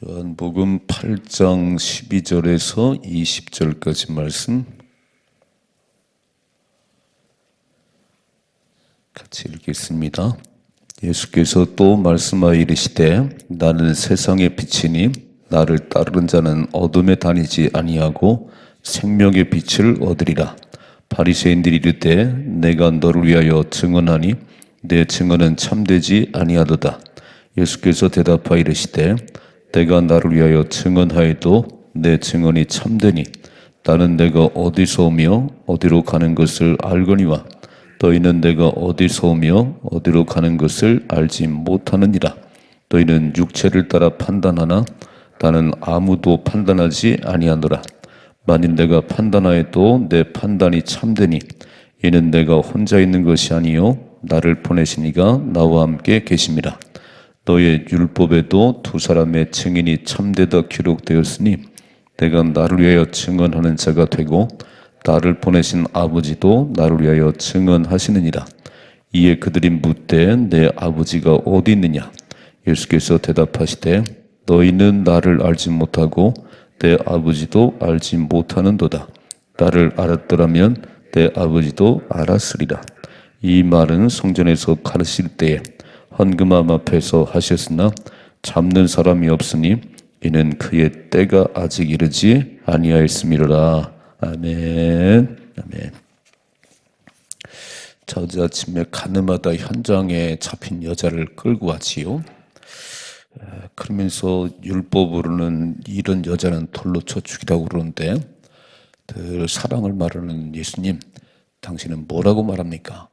요한복음 8장 12절에서 20절까지 말씀 같이 읽겠습니다. 예수께서 또 말씀하여 이르시되 나는 세상의 빛이니 나를 따르는 자는 어둠에 다니지 아니하고 생명의 빛을 얻으리라. 바리새인들이 이르되 내가 너를 위하여 증언하니 내 증언은 참되지 아니하도다. 예수께서 대답하여 이르시되 내가 나를 위하여 증언하여도 내 증언이 참되니 나는 내가 어디서 오며 어디로 가는 것을 알거니와 너희는 내가 어디서 오며 어디로 가는 것을 알지 못하느니라. 너희는 육체를 따라 판단하나 나는 아무도 판단하지 아니하노라. 만일 내가 판단하여도 내 판단이 참되니 이는 내가 혼자 있는 것이 아니요 나를 보내신 이가 나와 함께 계심이라. 너의 율법에도 두 사람의 증인이 참되다 기록되었으니 내가 나를 위하여 증언하는 자가 되고 나를 보내신 아버지도 나를 위하여 증언하시느니라. 이에 그들이 묻되 내 아버지가 어디 있느냐? 예수께서 대답하시되 너희는 나를 알지 못하고 내 아버지도 알지 못하는도다. 나를 알았더라면 내 아버지도 알았으리라. 이 말은 성전에서 가르칠 때에 헌금함 앞에서 하셨으나 잡는 사람이 없으니 이는 그의 때가 아직 이르지 아니하였음이로라. 아멘. 아멘. 자, 어제 아침에 가늠하다 현장에 잡힌 여자를 끌고 왔지요. 그러면서 율법으로는 이런 여자는 돌로 쳐 죽이라고 그러는데 늘 사랑을 말하는 예수님, 당신은 뭐라고 말합니까?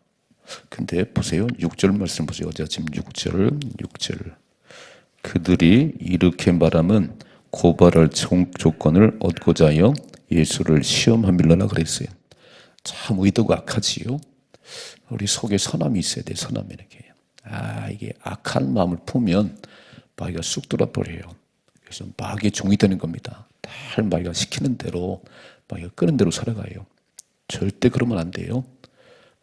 근데 보세요. 6절 말씀 보세요. 어제 아침 6절. 그들이 이렇게 말하면 고발할 조건을 얻고자 하여 예수를 시험함일러나 그랬어요. 참 의도가 악하지요. 우리 속에 선함이 있어야 돼. 선함이 이렇게. 이게 악한 마음을 품으면 마귀가 쑥 돌아버려요. 그래서 마귀의 종이 되는 겁니다. 다 마귀가 시키는 대로, 마귀가 끄는 대로 살아가요. 절대 그러면 안 돼요.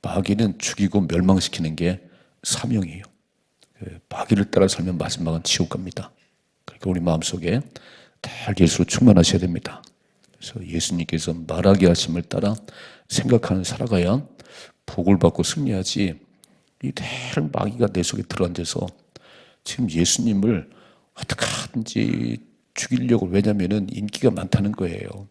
마귀는 죽이고 멸망시키는 게 사명이에요. 마귀를 따라 살면 마지막은 지옥 갑니다. 그러니까 우리 마음속에 다 예수로 충만하셔야 됩니다. 그래서 예수님께서 말하게 하심을 따라 생각하는 살아가야 복을 받고 승리하지, 이 대한 마귀가 내 속에 들어앉아서 지금 예수님을 어떻게 하든지 죽이려고, 왜냐면은 인기가 많다는 거예요.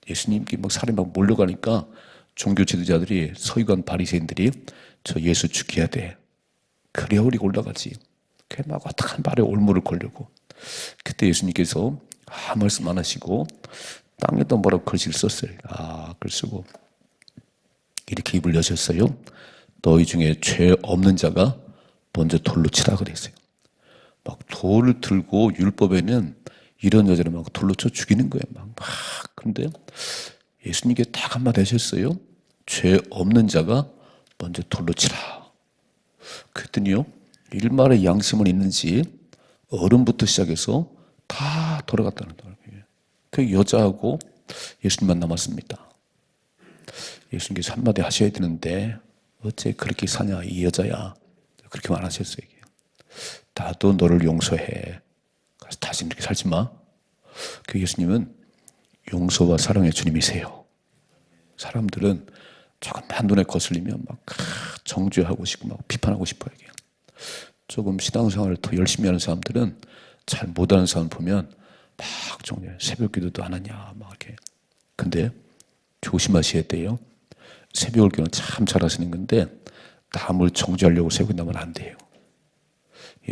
예수님께 막 사람이 막 몰려가니까 종교 지도자들이, 서기관 바리새인들이 저 예수 죽여야 돼. 그래야 우리가 올라가지. 그래 막 어떡한 말에 올무를 걸려고. 그때 예수님께서 말씀 안 하시고 땅에다 뭐라고 글씨를 썼어요. 글 쓰고 이렇게 입을 여셨어요. 너희 중에 죄 없는 자가 먼저 돌로 치라 그랬어요. 막 돌을 들고, 율법에는 이런 여자를 막 돌로 쳐 죽이는 거예요. 막. 근데 예수님께 딱 한마디 하셨어요. 죄 없는 자가 먼저 돌로 치라. 그랬더니요, 일말의 양심은 있는지 어른부터 시작해서 다 돌아갔다는 거예요. 그 여자하고 예수님만 남았습니다. 예수님께서 한마디 하셔야 되는데 어째 그렇게 사냐 이 여자야. 그렇게 말하셨어요. 나도 너를 용서해. 그래서 다시 이렇게 살지 마. 그 예수님은 용서와 사랑의 주님이세요. 사람들은 조금만 눈에 거슬리면 막 정죄하고 싶고 막 비판하고 싶어요. 조금 신앙생활을 더 열심히 하는 사람들은, 잘 못하는 사람 보면 막 정죄, 새벽 기도도 안 하냐 막 이렇게. 근데 조심하셔야 돼요. 새벽 기도는 참 잘하시는 건데 남을 정죄하려고 새벽 기도하면 안 돼요.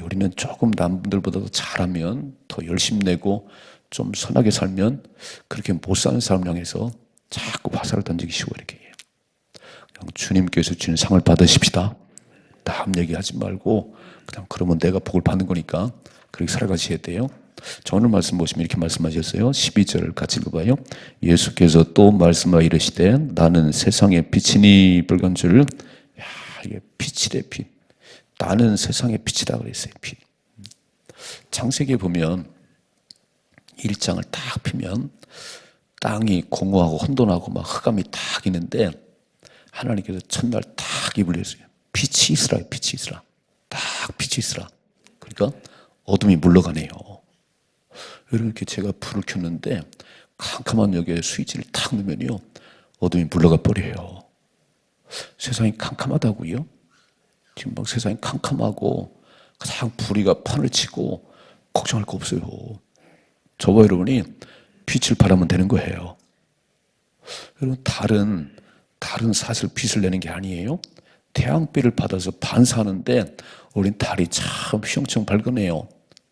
우리는 조금 남들보다도 잘하면, 더 열심히 내고 좀 선하게 살면, 그렇게 못 사는 사람을 향해서 자꾸 화살을 던지기 쉬워. 이렇게 그냥 주님께서 주는 상을 받으십시다. 남 얘기하지 말고 그냥 그러면 내가 복을 받는 거니까 그렇게 살아가셔야 돼요. 자, 오늘 말씀 보시면 이렇게 말씀하셨어요. 12절을 같이 읽어봐요. 예수께서 또 말씀하여 이르시되 나는 세상의 빛이니 빨간 줄. 이게 빛이래. 빛. 나는 세상의 빛이다 그랬어요. 빛. 창세기에 보면 1장을 딱 피면 땅이 공허하고 혼돈하고 막 흑암이 딱 있는데 하나님께서 첫날 딱 입을 내세요. 빛이 있으라. 빛이 있으라. 딱 빛이 있으라. 그러니까 어둠이 물러가네요. 이렇게 제가 불을 켰는데 캄캄한 여기에 스위치를 탁 넣으면요, 어둠이 물러가 버려요. 세상이 캄캄하다고요? 지금 막 세상이 캄캄하고 가장 불의가 판을 치고 걱정할 거 없어요. 저와 여러분이 빛을 발하면 되는 거예요. 여러분, 달은 사실 빛을 내는 게 아니에요. 태양빛을 받아서 반사하는데 우린 달이 참 휘영청 밝으네요.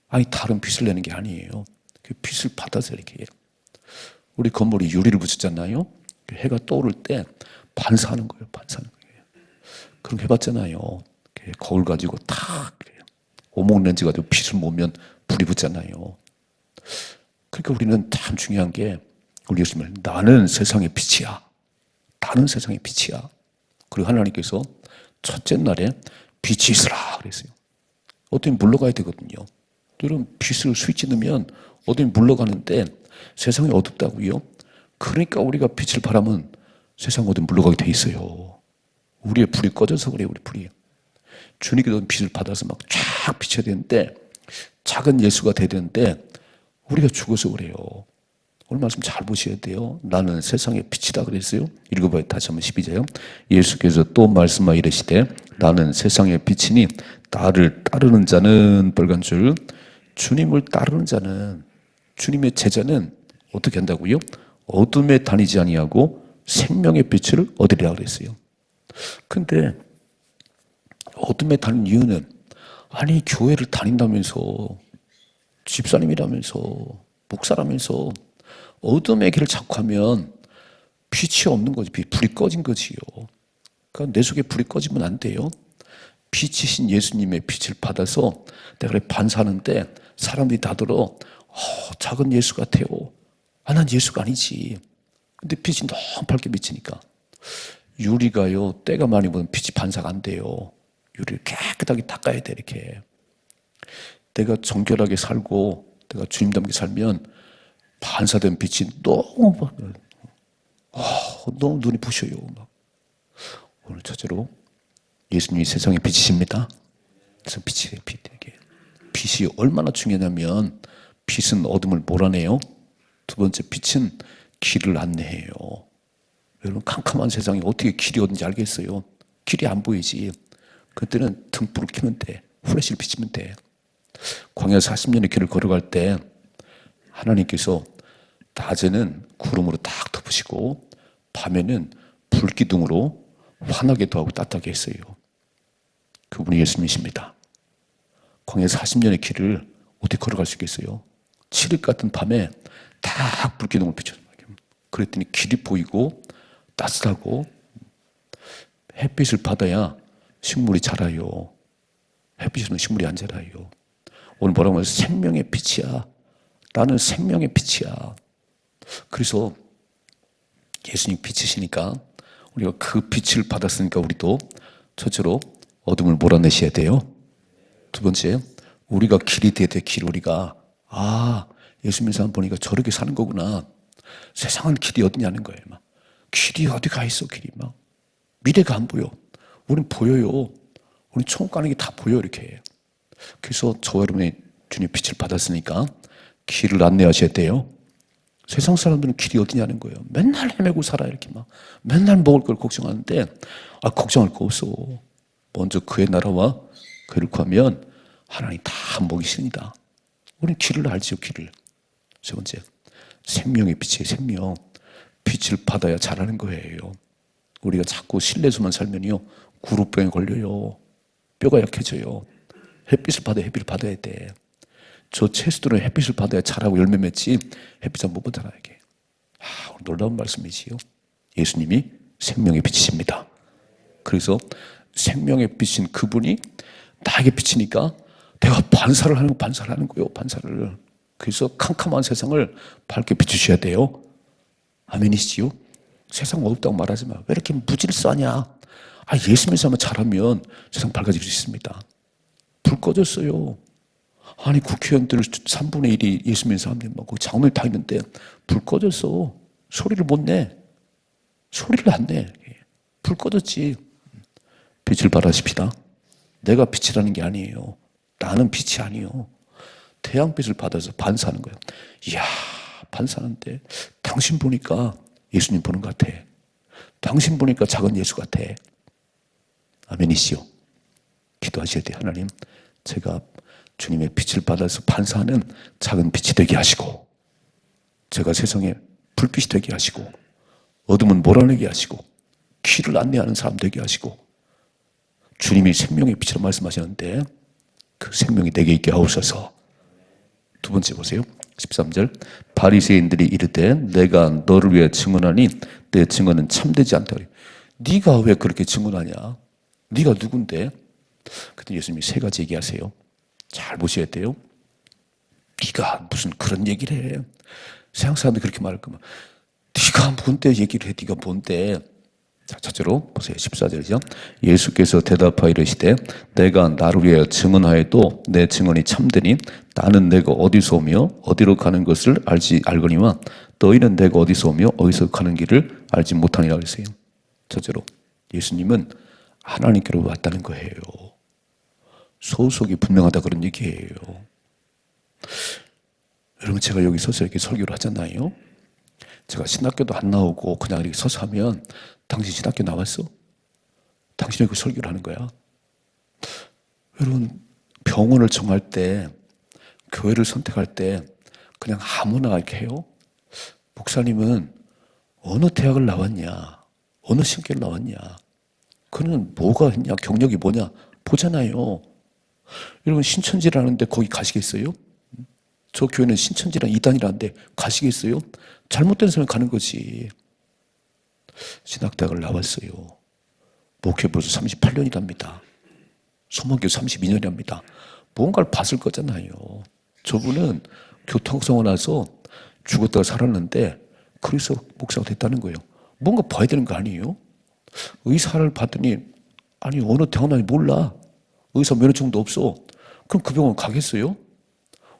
아니, 달은 빛을 내는 게 아니에요. 그 빛을 받아서 이렇게. 우리 건물이 유리를 붙였잖아요. 해가 떠오를 때 반사하는 거예요. 반사하는 거예요. 그런 거 해봤잖아요. 거울 가지고 탁 오목 렌즈 가지고 빛을 모으면 불이 붙잖아요. 그러니까 우리는 참 중요한 게, 우리 예수님은 나는 세상의 빛이야. 나는 세상의 빛이야. 그리고 하나님께서 첫째 날에 빛이 있으라 그랬어요. 어딘 물러가야 되거든요. 여러분, 빛을 스위치 넣으면 어딘 물러가는데 세상이 어둡다고요? 그러니까 우리가 빛을 발하면 세상 어딘 물러가게 돼 있어요. 우리의 불이 꺼져서 그래요. 우리 불이. 주님께서 빛을 받아서 막 쫙 비춰야 되는데, 작은 예수가 돼야 되는데 우리가 죽어서 그래요. 오늘 말씀 잘 보셔야 돼요. 나는 세상의 빛이다 그랬어요. 읽어봐요. 다시 한번 12절요. 예수께서 또 말씀하여 이르시되 나는 세상의 빛이니 나를 따르는 자는 빨간 줄. 주님을 따르는 자는, 주님의 제자는 어떻게 한다고요? 어둠에 다니지 아니하고 생명의 빛을 얻으리라 그랬어요. 근데 어둠에 다니는 이유는, 아니 교회를 다닌다면서, 집사님이라면서, 목사라면서 어둠의 길을 자꾸 하면 빛이 없는 거지. 불이 꺼진 거지요. 그러니까 내 속에 불이 꺼지면 안 돼요. 빛이신 예수님의 빛을 받아서 내가 반사하는데 사람들이 다들어 작은 예수 같아요. 난 예수가 아니지. 근데 빛이 너무 밝게 비치니까. 유리가요, 때가 많이 보면 빛이 반사가 안 돼요. 유리를 깨끗하게 닦아야 돼. 이렇게 내가 정결하게 살고 내가 주님 닮게 살면 반사된 빛이 너무 눈이 부셔요. 오늘 첫째로 예수님이 세상의 빛이십니다. 그래서 빛이 얼마나 중요하냐면, 빛은 어둠을 몰아내요. 두 번째, 빛은 길을 안내해요. 여러분, 캄캄한 세상에 어떻게 길이 어딘지 알겠어요? 길이 안 보이지. 그때는 등불을 켜면 돼. 플래시를 비치면 돼. 광야 40년의 길을 걸어갈 때 하나님께서 낮에는 구름으로 딱 덮으시고 밤에는 불기둥으로 환하게도 하고 따뜻하게 했어요. 그분이 예수님이십니다. 광야 40년의 길을 어떻게 걸어갈 수 있겠어요? 7일 같은 밤에 딱 불기둥을 비춰서, 그랬더니 길이 보이고 따뜻하고, 햇빛을 받아야 식물이 자라요. 햇빛으로는 식물이 안 자라요. 오늘 뭐라고 하면 생명의 빛이야. 나는 생명의 빛이야. 그래서 예수님 빛이시니까 우리가 그 빛을 받았으니까 우리도 첫째로 어둠을 몰아내셔야 돼요. 두 번째, 우리가 길이 돼야 돼. 길. 우리가 예수님 사람 보니까 저렇게 사는 거구나. 세상은 길이 어디냐는 거예요. 막 길이 어디 가 있어. 길이 막 미래가 안 보여. 우린 보여요. 우린 총 가는 게 다 보여. 이렇게. 그래서 저와 여러분이 주님 빛을 받았으니까 길을 안내하셔야 돼요. 세상 사람들은 길이 어디냐는 거예요. 맨날 헤매고 살아. 이렇게 막 맨날 먹을 걸 걱정하는데, 걱정할 거 없어. 먼저 그의 나라와 그를 구하면 하나님 다 먹이십니다. 우리는 길을 알지요. 길을. 세 번째, 생명의 빛이에요. 생명. 빛을 받아야 자라는 거예요. 우리가 자꾸 실내에서만 살면요, 구루병에 걸려요. 뼈가 약해져요. 햇빛을 받아야 돼. 저 채소들은 햇빛을 받아야 자라고 열매 맺지, 햇빛 안 보면 자라. 이게 놀라운 말씀이지요. 예수님이 생명의 빛이십니다. 그래서 생명의 빛인 그분이 나에게 비치니까 내가 반사를 하는 거예요. 반사를. 그래서 캄캄한 세상을 밝게 비추셔야 돼요. 아멘이시지요? 세상 어둡다고 말하지 마. 왜 이렇게 무질서하냐? 예수 믿으면 잘하면 세상 밝아질 수 있습니다. 불 꺼졌어요. 국회의원들 3분의 1이 예수 믿는 사람들이 막 거기 장로에 다 있는데 불 꺼졌어. 소리를 못 내. 소리를 안 내. 불 꺼졌지. 빛을 발하십시다. 내가 빛이라는 게 아니에요. 나는 빛이 아니요. 태양빛을 받아서 반사하는 거예요. 이야, 반사하는데 당신 보니까 예수님 보는 것 같아. 당신 보니까 작은 예수 같아. 아멘이시오. 기도하셔야 돼요. 하나님, 제가 주님의 빛을 받아서 반사하는 작은 빛이 되게 하시고, 제가 세상에 불빛이 되게 하시고, 어둠은 몰아내게 하시고, 길을 안내하는 사람 되게 하시고, 주님이 생명의 빛이라고 말씀하셨는데 그 생명이 내게 있게 하옵소서. 두 번째 보세요. 13절. 바리새인들이 이르되 내가 너를 위해 증언하니 내 증언은 참되지 않다. 네가 왜 그렇게 증언하냐? 네가 누군데? 그때 예수님이 세 가지 얘기하세요. 잘 보셔야 돼요. 네가 무슨 그런 얘기를 해. 세상 사람들이 그렇게 말할 거면 네가 뭔데 얘기를 해. 네가 뭔데. 자, 첫째로 보세요. 14절이죠. 예수께서 대답하여 이르시되 내가 나를 위하여 증언하여도 내 증언이 참되니 나는 내가 어디서 오며 어디로 가는 것을 알거니와 너희는 내가 어디서 오며 어디서 가는 길을 알지 못하니라 그랬어요. 첫째로 예수님은 하나님께로 왔다는 거예요. 소속이 분명하다 그런 얘기예요. 여러분, 제가 여기 서서 이렇게 설교를 하잖아요. 제가 신학교도 안 나오고 그냥 이렇게 서서 하면 당신 신학교 나왔어? 당신이 그 설교를 하는 거야. 여러분, 병원을 정할 때, 교회를 선택할 때 그냥 아무나 이렇게 해요? 목사님은 어느 대학을 나왔냐? 어느 신교를 나왔냐? 그는 뭐가 했냐? 경력이 뭐냐? 보잖아요. 여러분, 신천지라는데 거기 가시겠어요? 저 교회는 신천지랑 이단이라는데 가시겠어요? 잘못된 사람이 가는 거지. 신학대학을 나왔어요. 목회 벌써 38년이랍니다. 소망교 32년이랍니다. 뭔가를 봤을 거잖아요. 저분은 교통사고 나서 죽었다가 살았는데 그래서 목사가 됐다는 거예요. 뭔가 봐야 되는 거 아니에요? 의사를 봤더니 아니 어느 대학 나는지 몰라. 의사 면허증도 없어. 그럼 그 병원 가겠어요?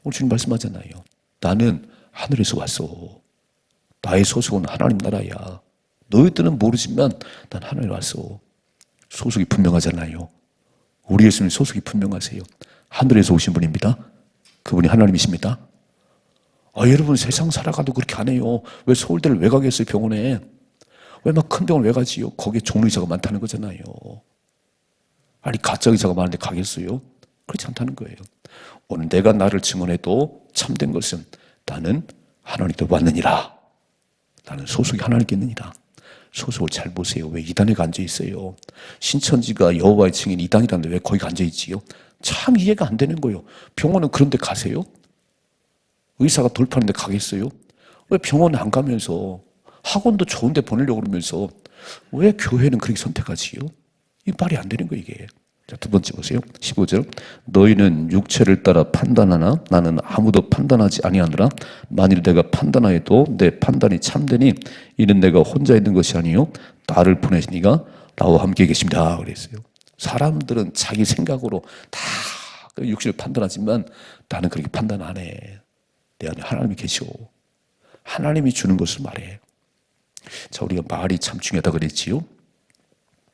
오늘 주님 말씀하잖아요. 나는 하늘에서 왔어. 나의 소속은 하나님 나라야. 너희들은 모르지만 난 하늘에 왔어. 소속이 분명하잖아요. 우리 예수님 소속이 분명하세요. 하늘에서 오신 분입니다. 그분이 하나님이십니다. 여러분, 세상 살아가도 그렇게 안 해요. 왜 서울대를 왜 가겠어요, 병원에? 왜 막 큰 병원 왜 가지요? 거기에 종로 의사가 많다는 거잖아요. 아니, 가짜 의사가 많은데 가겠어요? 그렇지 않다는 거예요. 오늘 내가 나를 증언해도 참된 것은 나는 하나님께 왔느니라. 나는 소속이 하나님께 있느니라. 소속을 잘 보세요. 왜 이단에 앉아 있어요? 신천지가 여호와의 증인 이단이라는데 왜 거기 앉아 있지요? 참 이해가 안 되는 거예요. 병원은 그런 데 가세요? 의사가 돌파하는 데 가겠어요? 왜 병원에 안 가면서 학원도 좋은 데 보내려고 그러면서 왜 교회는 그렇게 선택하지요? 이 말이 안 되는 거예요, 이게. 자, 두 번째 보세요. 15절. 너희는 육체를 따라 판단하나 나는 아무도 판단하지 아니하노라. 만일 내가 판단하여도 내 판단이 참되니 이는 내가 혼자 있는 것이 아니요 나를 보내신 이가 나와 함께 계십니다. 그랬어요. 사람들은 자기 생각으로 다 육신을 판단하지만 나는 그렇게 판단 안 해. 내 안에 하나님이 계시오. 하나님이 주는 것을 말해. 자, 우리가 말이 참 중요하다 그랬지요.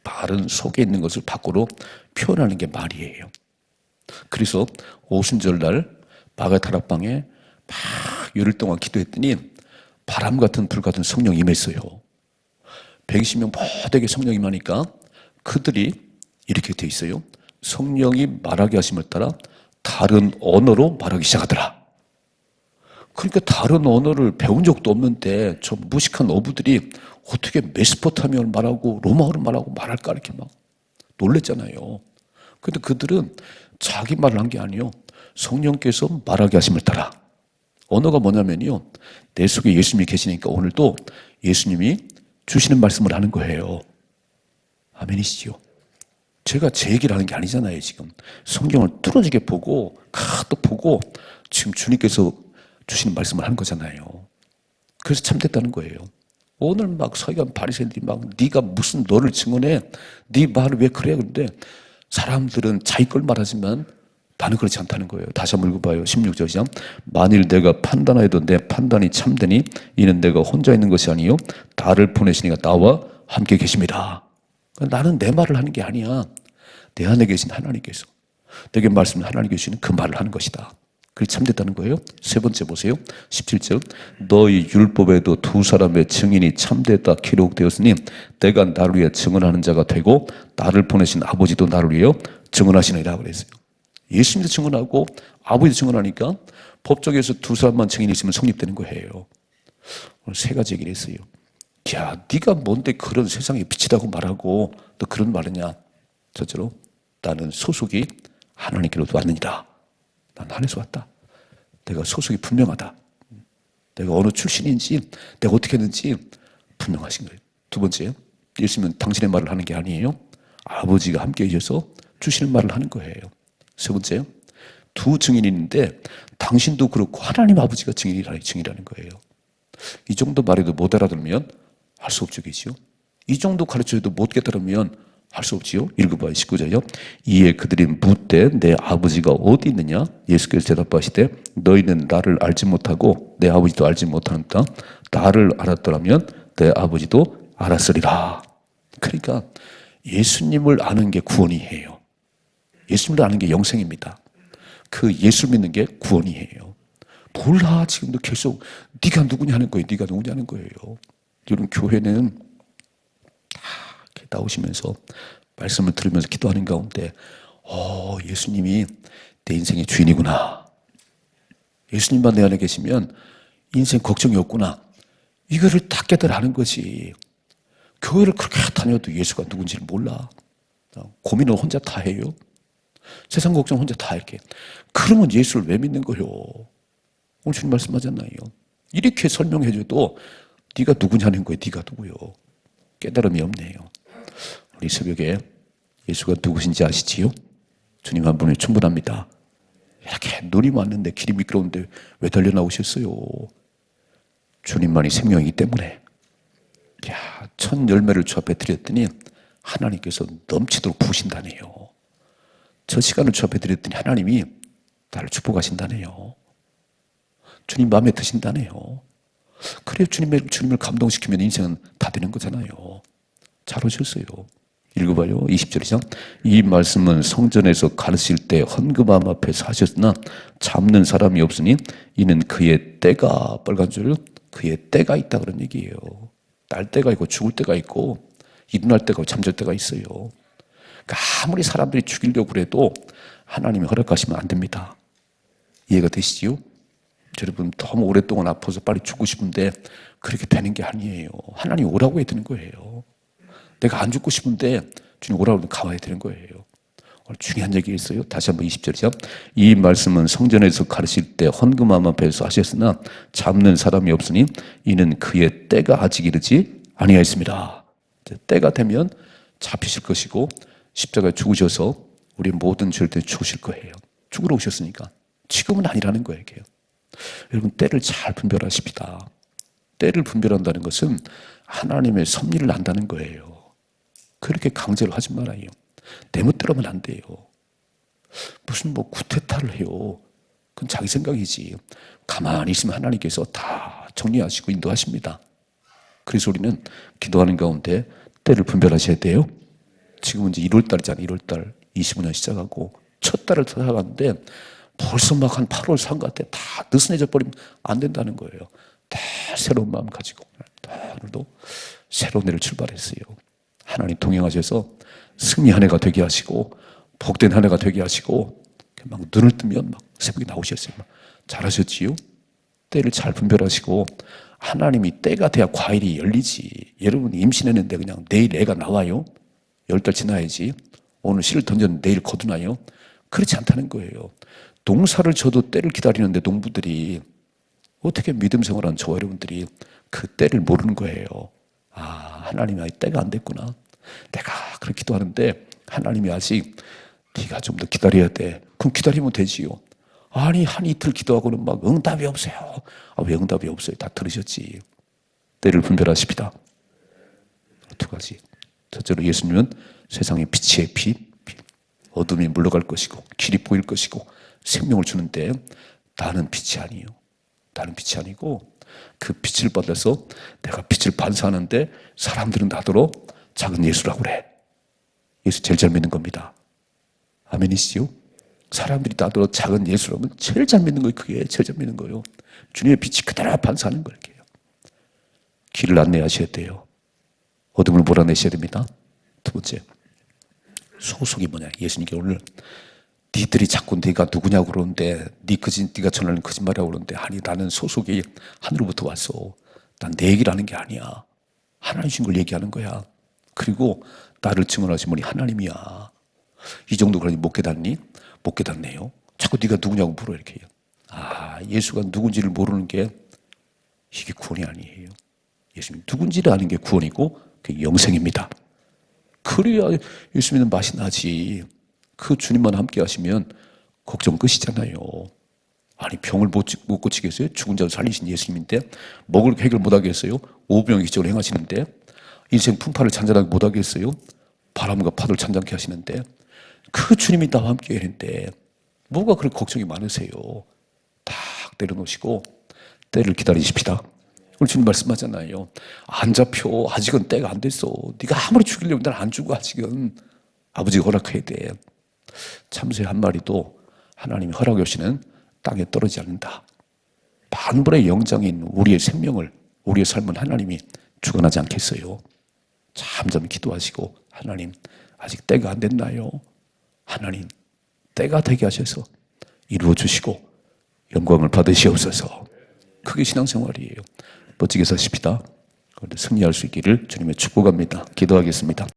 말은 속에 있는 것을 밖으로 표현하는 게 말이에요. 그래서 오순절날 마가 다락방에 막 열흘 동안 기도했더니 바람 같은 불 같은 성령이 임했어요. 120명 모두에게 성령이 임하니까 그들이 이렇게 돼 있어요. 성령이 말하게 하심을 따라 다른 언어로 말하기 시작하더라. 그러니까 다른 언어를 배운 적도 없는데 저 무식한 어부들이 어떻게 메소포타미아를 말하고 로마어를 말하고 말할까 이렇게 막 놀랬잖아요. 근데 그들은 자기 말을 한 게 아니에요. 성령께서 말하게 하심을 따라. 언어가 뭐냐면요. 내 속에 예수님이 계시니까 오늘도 예수님이 주시는 말씀을 하는 거예요. 아멘이시죠? 제가 제 얘기를 하는 게 아니잖아요, 지금. 성경을 뚫어지게 보고, 가득 보고, 지금 주님께서 주시는 말씀을 하는 거잖아요. 그래서 참됐다는 거예요. 오늘 막 서기관 바리새인들이 막 네가 무슨 너를 증언해? 네 말을 왜 그래? 그런데 사람들은 자기 걸 말하지만 나는 그렇지 않다는 거예요. 다시 한번 읽어봐요. 16절이죠. 만일 내가 판단하여도 내 판단이 참되니 이는 내가 혼자 있는 것이 아니요 나를 보내시니가 나와 함께 계십니다. 나는 내 말을 하는 게 아니야. 내 안에 계신 하나님께서 내게 말씀을 하나님께 주시는 그 말을 하는 것이다. 그게 참됐다는 거예요. 세 번째 보세요. 17절. 너희 율법에도 두 사람의 증인이 참됐다 기록되었으니 내가 나를 위해 증언하는 자가 되고 나를 보내신 아버지도 나를 위해 증언하시느니라 그랬어요. 예수님도 증언하고 아버지도 증언하니까 법적에서 두 사람만 증인이 있으면 성립되는 거예요. 오늘 세 가지 얘기를 했어요. 야, 네가 뭔데 그런 세상에 빛이라고 말하고 너 그런 말이냐. 첫째로 나는 소속이 하나님께로부터 왔느니라. 난 하늘에서 왔다. 내가 소속이 분명하다. 내가 어느 출신인지 내가 어떻게 했는지 분명하신 거예요. 두 번째, 예수님은 당신의 말을 하는 게 아니에요. 아버지가 함께 계셔서 주시는 말을 하는 거예요. 세 번째, 두 증인이 있는데 당신도 그렇고 하나님 아버지가 증인이라는 거예요. 이 정도 말해도 못 알아들으면 할 수 없죠. 이 정도 가르쳐도 못 깨달으면 할 수 없지요. 읽어봐요. 19절이요. 이에 그들이 묻되 내 아버지가 어디 있느냐? 예수께서 대답하시되 너희는 나를 알지 못하고 내 아버지도 알지 못하는다. 나를 알았더라면 내 아버지도 알았으리라. 그러니까 예수님을 아는 게 구원이에요. 예수님을 아는 게 영생입니다. 그 예수 믿는 게 구원이에요. 몰라 지금도 계속 네가 누구냐 하는 거예요. 네가 누구냐 하는 거예요. 여러분 교회는 다 나오시면서 말씀을 들으면서 기도하는 가운데 예수님이 내 인생의 주인이구나. 예수님만 내 안에 계시면 인생 걱정이 없구나. 이거를 다 깨달아는 거지. 교회를 그렇게 다녀도 예수가 누군지를 몰라. 고민을 혼자 다 해요. 세상 걱정 혼자 다 이렇게. 그러면 예수를 왜 믿는 거요? 오늘 주님 말씀하잖아요. 이렇게 설명해줘도 네가 누구냐는 거예요. 네가 누구요? 깨달음이 없네요. 우리 새벽에 예수가 누구신지 아시지요? 주님 한 분이 충분합니다. 이렇게 눈이 왔는데 길이 미끄러운데 왜 달려나오셨어요? 주님만이 생명이기 때문에. 야, 천 열매를 주 앞에 드렸더니 하나님께서 넘치도록 부으신다네요. 저 시간을 주 앞에 드렸더니 하나님이 나를 축복하신다네요. 주님 마음에 드신다네요. 그래요. 주님을 감동시키면 인생은 다 되는 거잖아요. 잘 오셨어요. 읽어봐요. 20절이죠. 이 말씀은 성전에서 가르칠 때 헌금함 앞에서 하셨으나 잡는 사람이 없으니 이는 그의 때가, 빨간 줄, 그의 때가 있다 그런 얘기예요. 날 때가 있고 죽을 때가 있고 일어날 때가 있고 잠잘 때가 있어요. 그러니까 아무리 사람들이 죽이려고 그래도 하나님이 허락하시면 안 됩니다. 이해가 되시지요? 여러분 너무 오랫동안 아파서 빨리 죽고 싶은데 그렇게 되는 게 아니에요. 하나님 오라고 해야 되는 거예요. 내가 안 죽고 싶은데 주님 오라고 하면 가봐야 되는 거예요. 오늘 중요한 얘기 있어요. 다시 한번 20절이죠. 이 말씀은 성전에서 가르칠 때 헌금함 앞에서 하셨으나 잡는 사람이 없으니 이는 그의 때가 아직 이르지 아니하였습니다. 때가 되면 잡히실 것이고 십자가에 죽으셔서 우리 모든 죄를 때문에 죽으실 거예요. 죽으러 오셨으니까. 지금은 아니라는 거예요. 여러분 때를 잘 분별하십시다. 때를 분별한다는 것은 하나님의 섭리를 안다는 거예요. 그렇게 강제로 하지 말아요. 내 멋대로 하면 안 돼요. 무슨 구태타를 해요. 그건 자기 생각이지. 가만히 있으면 하나님께서 다 정리하시고 인도하십니다. 그래서 우리는 기도하는 가운데 때를 분별하셔야 돼요. 지금은 이제 1월달이잖아요. 1월달 25년 시작하고 첫 달을 살아갔는데 벌써 막 한 8월 3 같아. 다 느슨해져 버리면 안 된다는 거예요. 다 새로운 마음 가지고 오늘도 새로운 해를 출발했어요. 하나님 동행하셔서 승리 한 해가 되게 하시고 복된 한 해가 되게 하시고 막 눈을 뜨면 막 새벽에 나오셨어요. 잘하셨지요? 때를 잘 분별하시고 하나님이 때가 돼야 과일이 열리지. 여러분 임신했는데 그냥 내일 애가 나와요? 10달 지나야지. 오늘 씨를 던졌는데 내일 거두나요? 그렇지 않다는 거예요. 농사를 져도 때를 기다리는데 농부들이 어떻게 믿음 생활하는 저와 여러분들이 그 때를 모르는 거예요. 하나님이 아직 때가 안 됐구나. 내가 그렇게 기도하는데 하나님이 아직 네가 좀 더 기다려야 돼. 그럼 기다리면 되지요. 아니 한 이틀 기도하고는 막 응답이 없어요. 왜 응답이 없어요? 다 들으셨지. 때를 분별하십시다. 두 가지. 첫째로 예수님은 세상의 빛이에요. 빛. 어둠이 물러갈 것이고 길이 보일 것이고 생명을 주는데 나는 빛이 아니에요. 나는 빛이 아니고 그 빛을 받아서 내가 빛을 반사하는데 사람들은 나더러 작은 예수라고 그래. 예수 제일 잘 믿는 겁니다. 아멘이시죠? 사람들이 나도 작은 예수라면 제일 잘 믿는 거예요. 그게 제일 잘 믿는 거예요. 주님의 빛이 그대로 반사하는 거예요. 길을 안내하셔야 돼요. 어둠을 몰아내셔야 됩니다. 두 번째, 소속이 뭐냐. 예수님께 오늘 니들이 자꾸 네가 누구냐고 그러는데 네가 전하는 거짓말이라고 그러는데 아니 나는 소속이 하늘로부터 왔어. 난 내 얘기를 하는 게 아니야. 하나님 주신 걸 얘기하는 거야. 그리고 나를 증언하신 분이 하나님이야. 이 정도 그러니 못 깨닫니? 못 깨닫네요. 자꾸 네가 누구냐고 물어 이렇게 해요. 예수가 누군지를 모르는 게 이게 구원이 아니에요. 예수님 누군지를 아는 게 구원이고 그게 영생입니다. 그래야 예수 믿는 맛이 나지. 그 주님만 함께 하시면 걱정 끝이잖아요. 아니 병을 못 고치겠어요? 죽은 자를 살리신 예수님인데 먹을 해결 못 하겠어요? 오병의 기적을 행하시는데 인생 풍파를 잔잔하게 못 하겠어요? 바람과 파도를 잔잔케 하시는데 그 주님이 나와 함께 하는데 뭐가 그렇게 걱정이 많으세요? 딱 내려놓으시고 때를 기다리십시다. 오늘 주님 말씀하잖아요. 안 잡혀. 아직은 때가 안 됐어. 네가 아무리 죽이려면 난 안 죽어. 아직은 아버지가 허락해야 돼. 참새 한 마리도 하나님이 허락해 주시는 땅에 떨어지지 않는다. 만분의 영장인 우리의 생명을, 우리의 삶은 하나님이 주관하지 않겠어요. 잠잠히 기도하시고 하나님 아직 때가 안 됐나요? 하나님 때가 되게 하셔서 이루어 주시고 영광을 받으시옵소서. 그게 신앙생활이에요. 멋지게 사십시다. 승리할 수 있기를 주님의 축복합니다. 기도하겠습니다.